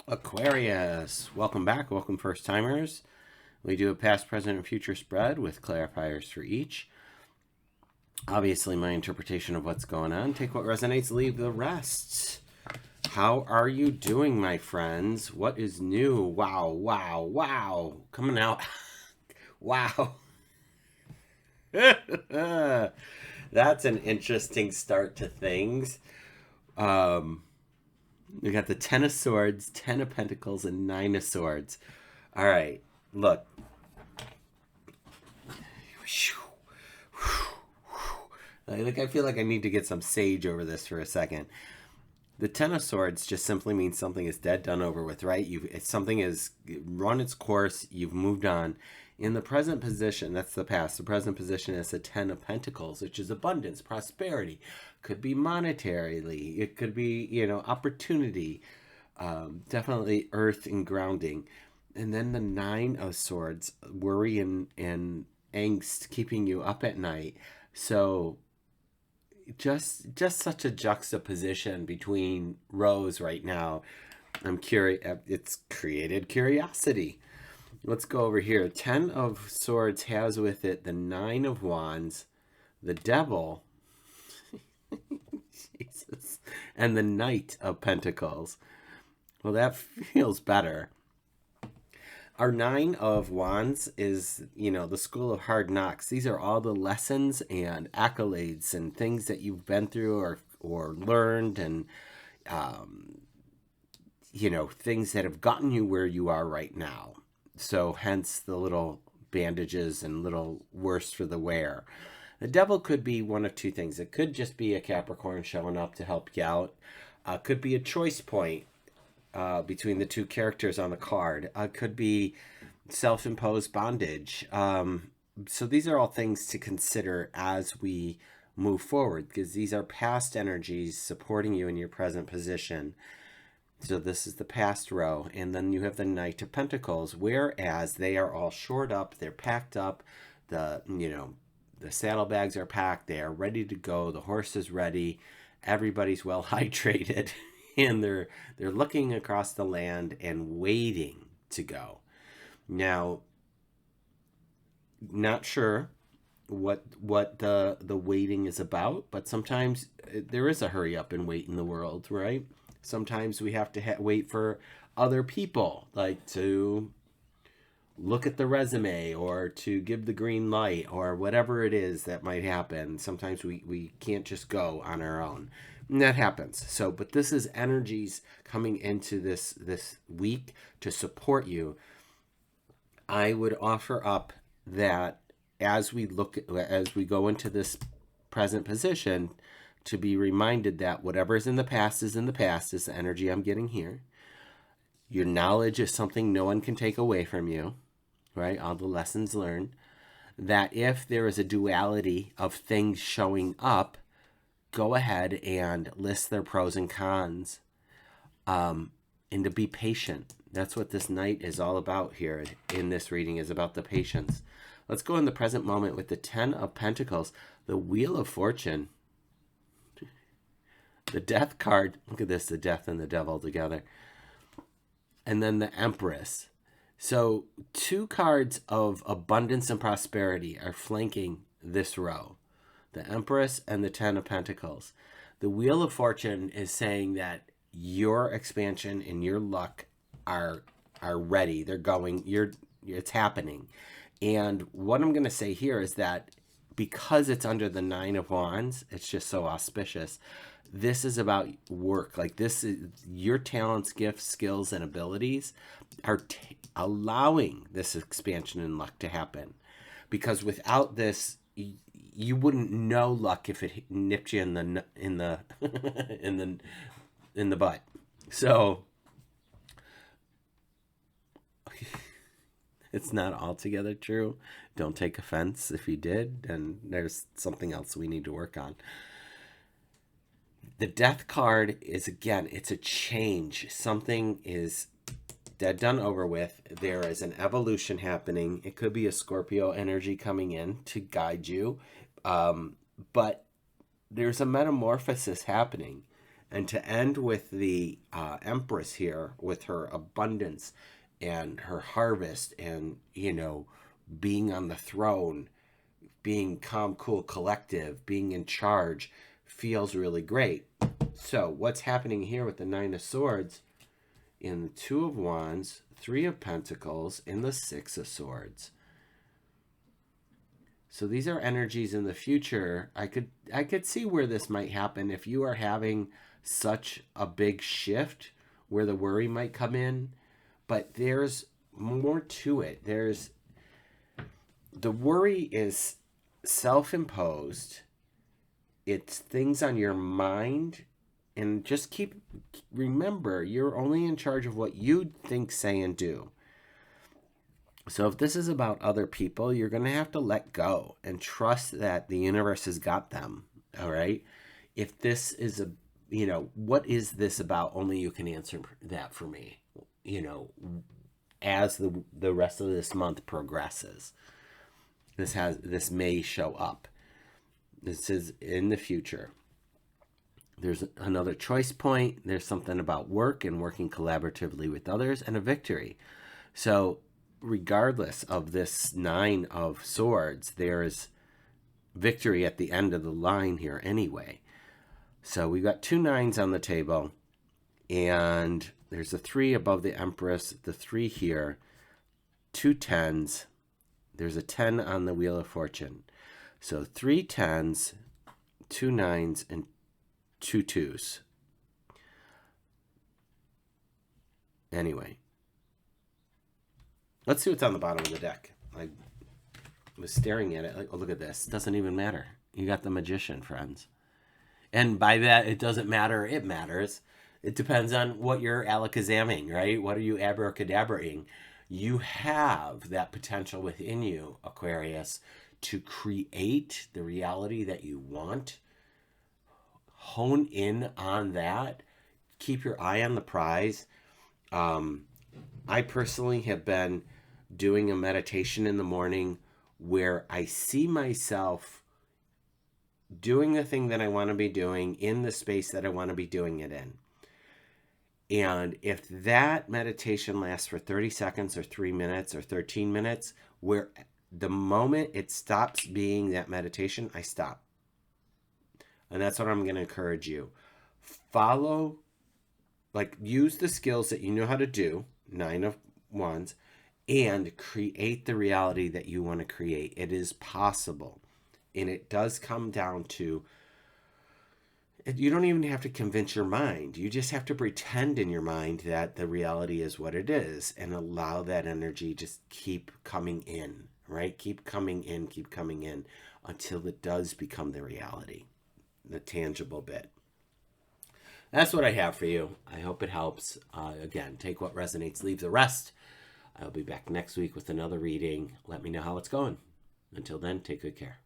Aquarius, welcome back. Welcome, first timers. We do a past, present, and future spread with clarifiers for each. Obviously, my interpretation of what's going on. Take what resonates, leave the rest. How are you doing, my friends? What is new? Wow, wow, wow. Coming out. Wow. That's an interesting start to things. Um, we got the Ten of Swords, Ten of Pentacles, and Nine of Swords. All right, look. I feel like I need to get some sage over this for a second. The Ten of Swords just simply means something is dead, done, over with, right? Something has run its course. You've moved on. In the present position, that's the past. The present position is the Ten of Pentacles, which is abundance, prosperity. Could be monetarily. It could be, opportunity. Definitely earth and grounding. And then the Nine of Swords, worry and angst, keeping you up at night. So just such a juxtaposition between rows right now. I'm curious. It's created curiosity. Let's go over here. Ten of Swords has with it the Nine of Wands, the Devil, Jesus, and the Knight of Pentacles. Well, that feels better. Our Nine of Wands is, the school of hard knocks. These are all the lessons and accolades and things that you've been through or learned, and, things that have gotten you where you are right now. So hence the little bandages and little worse for the wear. The Devil could be one of two things. It could just be a Capricorn showing up to help you out. Could be a choice point between the two characters on the card. Could be self-imposed bondage. So these are all things to consider as we move forward, because these are past energies supporting you in your present position. So this is the past row. And then you have the Knight of Pentacles, whereas they are all shored up, they're packed up, the saddlebags are packed, they are ready to go, the horse is ready, everybody's well hydrated, and they're looking across the land and waiting to go. Now, not sure what the waiting is about, but sometimes there is a hurry up and wait in the world, right? Sometimes we have to wait for other people, like to look at the resume or to give the green light or whatever it is that might happen. Sometimes we can't just go on our own. And that happens. So, but this is energies coming into this week to support you. I would offer up that as we go into this present position, to be reminded that whatever is in the past is in the past, is the energy I'm getting here. Your knowledge is something no one can take away from you, right? All the lessons learned. That if there is a duality of things showing up, go ahead and list their pros and cons, and to be patient. That's what this night is all about here in this reading, is about the patience. Let's go in the present moment with the Ten of Pentacles, the Wheel of Fortune, the Death card. Look at this, the Death and the Devil together. And then the Empress. So two cards of abundance and prosperity are flanking this row. The Empress and the Ten of Pentacles. The Wheel of Fortune is saying that your expansion and your luck are ready. They're going. It's happening. And what I'm going to say here is that because it's under the Nine of Wands, it's just so auspicious. This is about work. Like, this is your talents, gifts, skills, and abilities are allowing this expansion and luck to happen. Because without this, you wouldn't know luck if it nipped you in the in the butt. So it's not altogether true. Don't take offense if you did, and there's something else we need to work on. The Death card is, again, it's a change. Something is dead, done, over with. There is an evolution happening. It could be a Scorpio energy coming in to guide you. But there's a metamorphosis happening. And to end with the Empress here, with her abundance and her harvest and, being on the throne, being calm, cool, collective, being in charge, feels really great. So what's happening here with the Nine of Swords in the Two of Wands, Three of Pentacles, and the Six of Swords? So these are energies in the future. I could see where this might happen if you are having such a big shift where the worry might come in, but there's more to it. The worry is self-imposed. It's things on your mind, and just remember, you're only in charge of what you think, say, and do. So if this is about other people, you're going to have to let go and trust that the universe has got them. All right. If this is what is this about? Only you can answer that for me, as the rest of this month progresses. This may show up. This is in the future. There's another choice point. There's something about work and working collaboratively with others, and a victory. So regardless of this Nine of Swords, there's victory at the end of the line here anyway. So we've got two nines on the table, and there's a 3 above the Empress, the 3 here, 2 10s. There's a 10 on the Wheel of Fortune. So 3 10s, 2 9s, and 2 2s. Anyway, let's see what's on the bottom of the deck. I was staring at it like, oh, look at this. It doesn't even matter. You got the Magician, friends. And by that, it doesn't matter. It matters. It depends on what you're alakazamming, right? What are you abracadabraing? You have that potential within you, Aquarius, to create the reality that you want. Hone in on that. Keep your eye on the prize. I personally have been doing a meditation in the morning where I see myself doing the thing that I want to be doing in the space that I want to be doing it in. And if that meditation lasts for 30 seconds or 3 minutes or 13 minutes, where the moment it stops being that meditation, I stop. And that's what I'm going to encourage you. Use the skills that you know how to do, 9 of Wands, and create the reality that you want to create. It is possible. And it does come down to, you don't even have to convince your mind. You just have to pretend in your mind that the reality is what it is, and allow that energy just keep coming in, right? Keep coming in until it does become the reality, the tangible bit. That's what I have for you. I hope it helps. Again, take what resonates, leave the rest. I'll be back next week with another reading. Let me know how it's going. Until then, take good care.